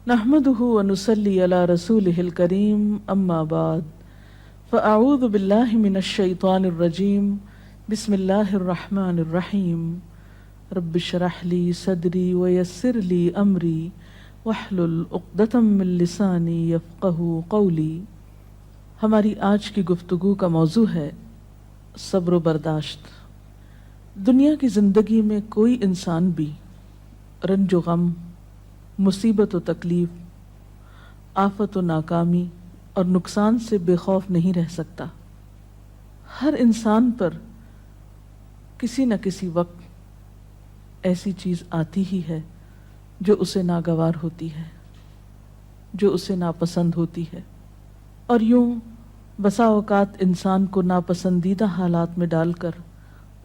نحمده ونصلي على رسوله الكريم اما بعد فاعوذ بالله من الشيطان الرجيم بسم الله الرحمن الرحيم رب اشرح لي صدري ويسر لي امري واحلل عقدة من لساني يفقهوا قولي۔ ہماری آج کی گفتگو کا موضوع ہے صبر و برداشت۔ دنیا کی زندگی میں کوئی انسان بھی رنج و غم، مصیبت و تکلیف، آفت و ناکامی اور نقصان سے بے خوف نہیں رہ سکتا۔ ہر انسان پر کسی نہ کسی وقت ایسی چیز آتی ہی ہے جو اسے ناگوار ہوتی ہے، جو اسے ناپسند ہوتی ہے، اور یوں بسا اوقات انسان کو ناپسندیدہ حالات میں ڈال کر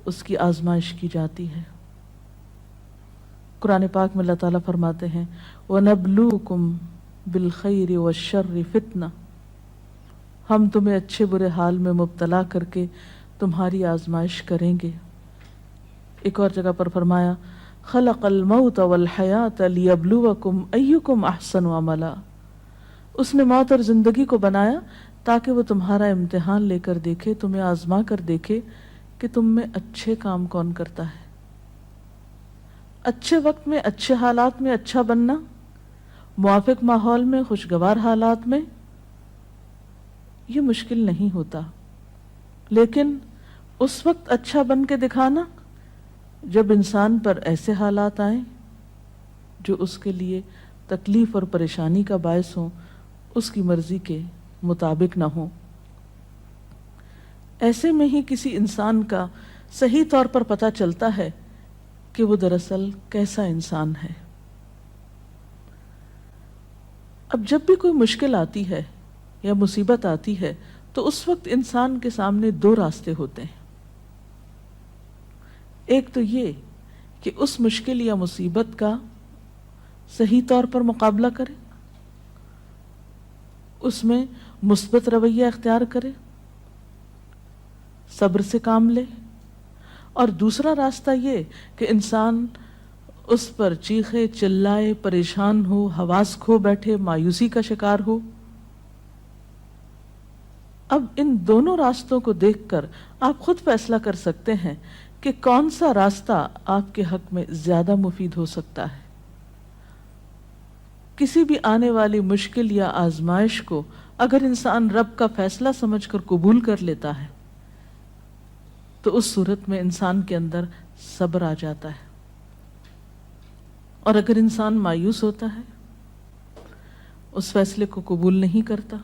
اس کی آزمائش کی جاتی ہے۔ قرآن پاک میں اللہ تعالیٰ فرماتے ہیں وَنَبْلُوكُمْ بِالْخَيْرِ وَالشَّرِّ فِتْنَةً، ہم تمہیں اچھے برے حال میں مبتلا کر کے تمہاری آزمائش کریں گے۔ ایک اور جگہ پر فرمایا خَلَقَ الْمَوْتَ وَالْحَيَاةَ لِيَبْلُوَكُمْ أَيُّكُمْ أَحْسَنُ عَمَلًا، اس نے موت اور زندگی کو بنایا تاکہ وہ تمہارا امتحان لے کر دیکھے، تمہیں آزما کر دیکھے کہ تم میں اچھے کام کون کرتا ہے۔ اچھے وقت میں، اچھے حالات میں اچھا بننا، موافق ماحول میں، خوشگوار حالات میں، یہ مشکل نہیں ہوتا، لیکن اس وقت اچھا بن کے دکھانا جب انسان پر ایسے حالات آئیں جو اس کے لیے تکلیف اور پریشانی کا باعث ہوں، اس کی مرضی کے مطابق نہ ہوں۔ ایسے میں ہی کسی انسان کا صحیح طور پر پتہ چلتا ہے کہ وہ دراصل کیسا انسان ہے۔ اب جب بھی کوئی مشکل آتی ہے یا مصیبت آتی ہے تو اس وقت انسان کے سامنے دو راستے ہوتے ہیں۔ ایک تو یہ کہ اس مشکل یا مصیبت کا صحیح طور پر مقابلہ کرے، اس میں مثبت رویہ اختیار کرے، صبر سے کام لے، اور دوسرا راستہ یہ کہ انسان اس پر چیخے چلائے، پریشان ہو، حواس کھو بیٹھے، مایوسی کا شکار ہو۔ اب ان دونوں راستوں کو دیکھ کر آپ خود فیصلہ کر سکتے ہیں کہ کون سا راستہ آپ کے حق میں زیادہ مفید ہو سکتا ہے۔ کسی بھی آنے والی مشکل یا آزمائش کو اگر انسان رب کا فیصلہ سمجھ کر قبول کر لیتا ہے تو اس صورت میں انسان کے اندر صبر آ جاتا ہے، اور اگر انسان مایوس ہوتا ہے، اس فیصلے کو قبول نہیں کرتا،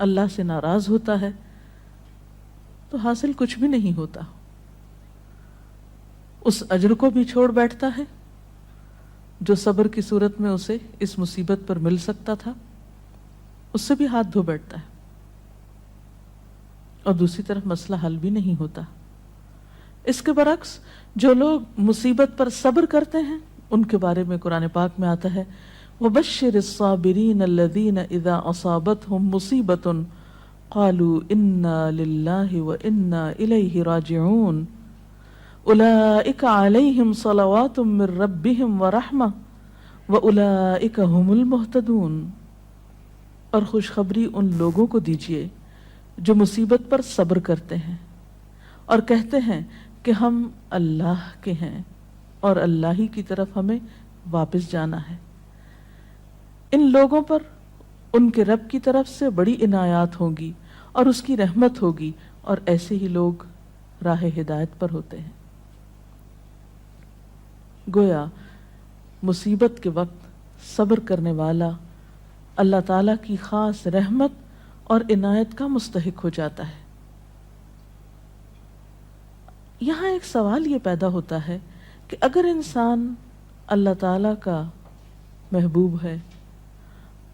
اللہ سے ناراض ہوتا ہے، تو حاصل کچھ بھی نہیں ہوتا، اس اجر کو بھی چھوڑ بیٹھتا ہے جو صبر کی صورت میں اسے اس مصیبت پر مل سکتا تھا، اس سے بھی ہاتھ دھو بیٹھتا ہے، اور دوسری طرف مسئلہ حل بھی نہیں ہوتا۔ اس کے برعکس جو لوگ مصیبت پر صبر کرتے ہیں ان کے بارے میں قرآن پاک میں آتا ہے وَبَشِّرِ الصَّابِرِينَ الَّذِينَ إِذَا أَصَابَتْهُمْ مُصِيبَةٌ قَالُوا إِنَّا لِلَّهِ وَإِنَّا إِلَيْهِ رَاجِعُونَ أُولَئِكَ عَلَيْهِمْ صَلَوَاتٌ مِّن رَّبِّهِمْ وَرَحْمَةٌ وَأُولَئِكَ هُمُ الْمُهْتَدُونَ، اور خوشخبری ان لوگوں کو دیجیے جو مصیبت پر صبر کرتے ہیں اور کہتے ہیں کہ ہم اللہ کے ہیں اور اللہ ہی کی طرف ہمیں واپس جانا ہے۔ ان لوگوں پر ان کے رب کی طرف سے بڑی عنایات ہوں گی اور اس کی رحمت ہوگی، اور ایسے ہی لوگ راہ ہدایت پر ہوتے ہیں۔ گویا مصیبت کے وقت صبر کرنے والا اللہ تعالیٰ کی خاص رحمت اور عنایت کا مستحق ہو جاتا ہے۔ یہاں ایک سوال یہ پیدا ہوتا ہے کہ اگر انسان اللہ تعالیٰ کا محبوب ہے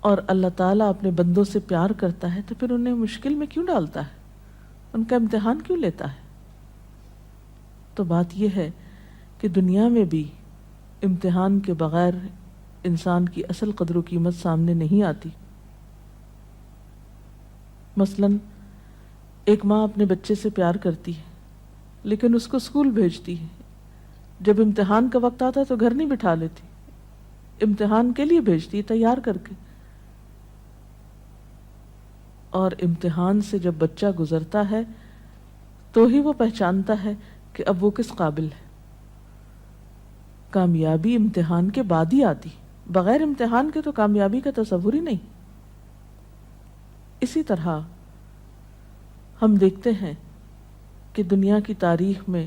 اور اللہ تعالیٰ اپنے بندوں سے پیار کرتا ہے تو پھر انہیں مشکل میں کیوں ڈالتا ہے، ان کا امتحان کیوں لیتا ہے؟ تو بات یہ ہے کہ دنیا میں بھی امتحان کے بغیر انسان کی اصل قدر و قیمت سامنے نہیں آتی۔ مثلا ایک ماں اپنے بچے سے پیار کرتی ہے لیکن اس کو اسکول بھیجتی ہے، جب امتحان کا وقت آتا ہے تو گھر نہیں بٹھا لیتی، امتحان کے لیے بھیجتی ہے تیار کر کے. اور امتحان سے جب بچہ گزرتا ہے تو ہی وہ پہچانتا ہے کہ اب وہ کس قابل ہے. کامیابی امتحان کے بعد ہی آتی، بغیر امتحان کے تو کامیابی کا تصور ہی نہیں. اسی طرح ہم دیکھتے ہیں کہ دنیا کی تاریخ میں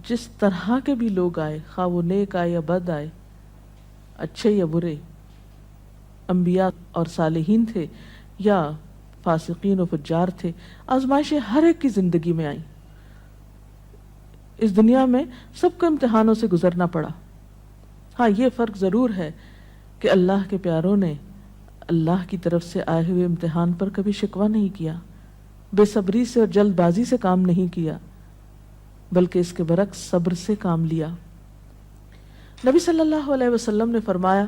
جس طرح کے بھی لوگ آئے، خواہ وہ نیک آئے یا بد آئے، اچھے یا برے، انبیاء اور صالحین تھے یا فاسقین و فجار تھے، آزمائشیں ہر ایک کی زندگی میں آئیں. اس دنیا میں سب کو امتحانوں سے گزرنا پڑا. ہاں، یہ فرق ضرور ہے کہ اللہ کے پیاروں نے اللہ کی طرف سے آئے ہوئے امتحان پر کبھی شکوہ نہیں کیا، بے صبری سے اور جلد بازی سے کام نہیں کیا، بلکہ اس کے برعکس صبر سے کام لیا. نبی صلی اللہ علیہ وسلم نے فرمایا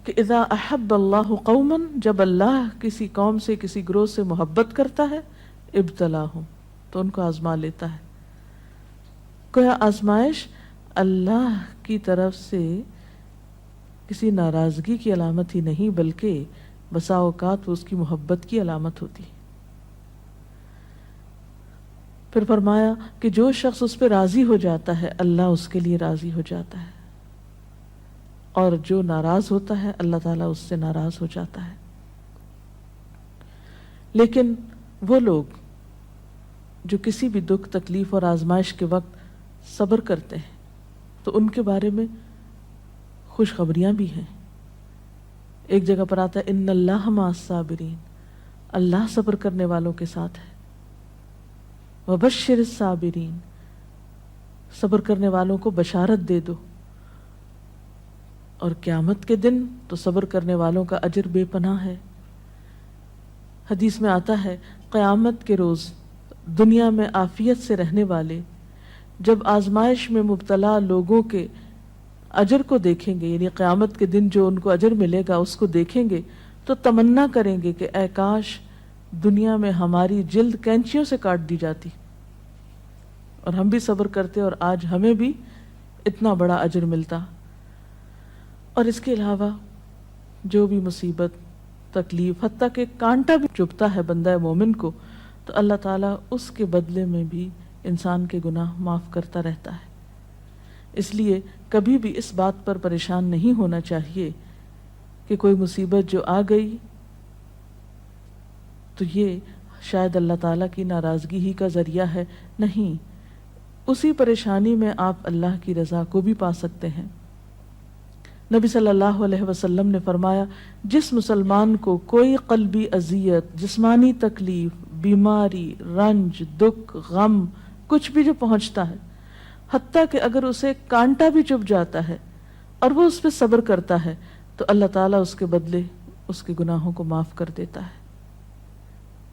کہ اذا احب اللہ قوما، جب اللہ کسی قوم سے، کسی گروہ سے محبت کرتا ہے، ابتلاہم، تو ان کو آزما لیتا ہے. گویا آزمائش اللہ کی طرف سے کسی ناراضگی کی علامت ہی نہیں، بلکہ بسا اوقات وہ اس کی محبت کی علامت ہوتی. پھر فرمایا کہ جو شخص اس پہ راضی ہو جاتا ہے اللہ اس کے لیے راضی ہو جاتا ہے، اور جو ناراض ہوتا ہے اللہ تعالیٰ اس سے ناراض ہو جاتا ہے. لیکن وہ لوگ جو کسی بھی دکھ، تکلیف اور آزمائش کے وقت صبر کرتے ہیں تو ان کے بارے میں خوشخبریاں بھی ہیں. ایک جگہ پر آتا ہے ان اللہ مع الصابرین، اللہ صبر کرنے والوں کے ساتھ ہے. وبشر الصابرین، صبر کرنے والوں کو بشارت دے دو. اور قیامت کے دن تو صبر کرنے والوں کا اجر بے پناہ ہے. حدیث میں آتا ہے قیامت کے روز دنیا میں عافیت سے رہنے والے جب آزمائش میں مبتلا لوگوں کے اجر کو دیکھیں گے، یعنی قیامت کے دن جو ان کو اجر ملے گا اس کو دیکھیں گے تو تمنا کریں گے کہ اے کاش دنیا میں ہماری جلد کینچیوں سے کاٹ دی جاتی اور ہم بھی صبر کرتے اور آج ہمیں بھی اتنا بڑا اجر ملتا. اور اس کے علاوہ جو بھی مصیبت، تکلیف، حتیٰ کہ کانٹا بھی چبھتا ہے بندہ مومن کو، تو اللہ تعالیٰ اس کے بدلے میں بھی انسان کے گناہ معاف کرتا رہتا ہے. اس لیے کبھی بھی اس بات پر پریشان نہیں ہونا چاہیے کہ کوئی مصیبت جو آ گئی تو یہ شاید اللہ تعالیٰ کی ناراضگی ہی کا ذریعہ ہے. نہیں، اسی پریشانی میں آپ اللہ کی رضا کو بھی پا سکتے ہیں. نبی صلی اللہ علیہ وسلم نے فرمایا جس مسلمان کو کوئی قلبی اذیت، جسمانی تکلیف، بیماری، رنج، دکھ، غم، کچھ بھی جو پہنچتا ہے، حتیٰ کہ اگر اسے کانٹا بھی چبھ جاتا ہے اور وہ اس پہ صبر کرتا ہے تو اللہ تعالیٰ اس کے بدلے اس کے گناہوں کو معاف کر دیتا ہے.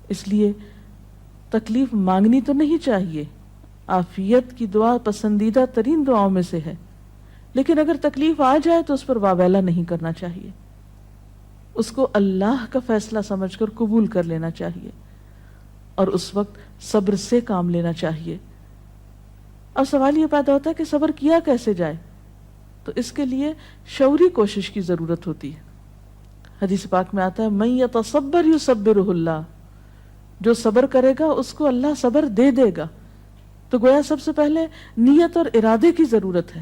اس لیے تکلیف مانگنی تو نہیں چاہیے، عافیت کی دعا پسندیدہ ترین دعاؤں میں سے ہے، لیکن اگر تکلیف آ جائے تو اس پر واویلا نہیں کرنا چاہیے، اس کو اللہ کا فیصلہ سمجھ کر قبول کر لینا چاہیے اور اس وقت صبر سے کام لینا چاہیے. اب سوال یہ پیدا ہوتا ہے کہ صبر کیا کیسے جائے؟ تو اس کے لیے شعوری کوشش کی ضرورت ہوتی ہے. حدیث پاک میں آتا ہے من یتصبر یصبرہ اللہ، جو صبر کرے گا اس کو اللہ صبر دے دے گا. تو گویا سب سے پہلے نیت اور ارادے کی ضرورت ہے،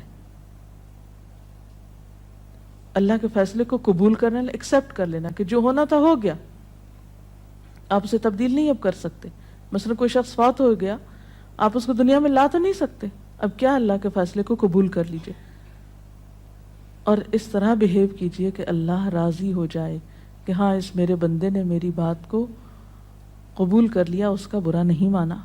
اللہ کے فیصلے کو قبول کرنا، ایکسپٹ کر لینا کہ جو ہونا تھا ہو گیا، آپ اسے تبدیل نہیں اب کر سکتے. مثلا کوئی شخص فوت ہو گیا، آپ اس کو دنیا میں لا تو نہیں سکتے، اب کیا اللہ کے فیصلے کو قبول کر لیجئے اور اس طرح بہیو کیجئے کہ اللہ راضی ہو جائے کہ ہاں اس میرے بندے نے میری بات کو قبول کر لیا، اس کا برا نہیں مانا.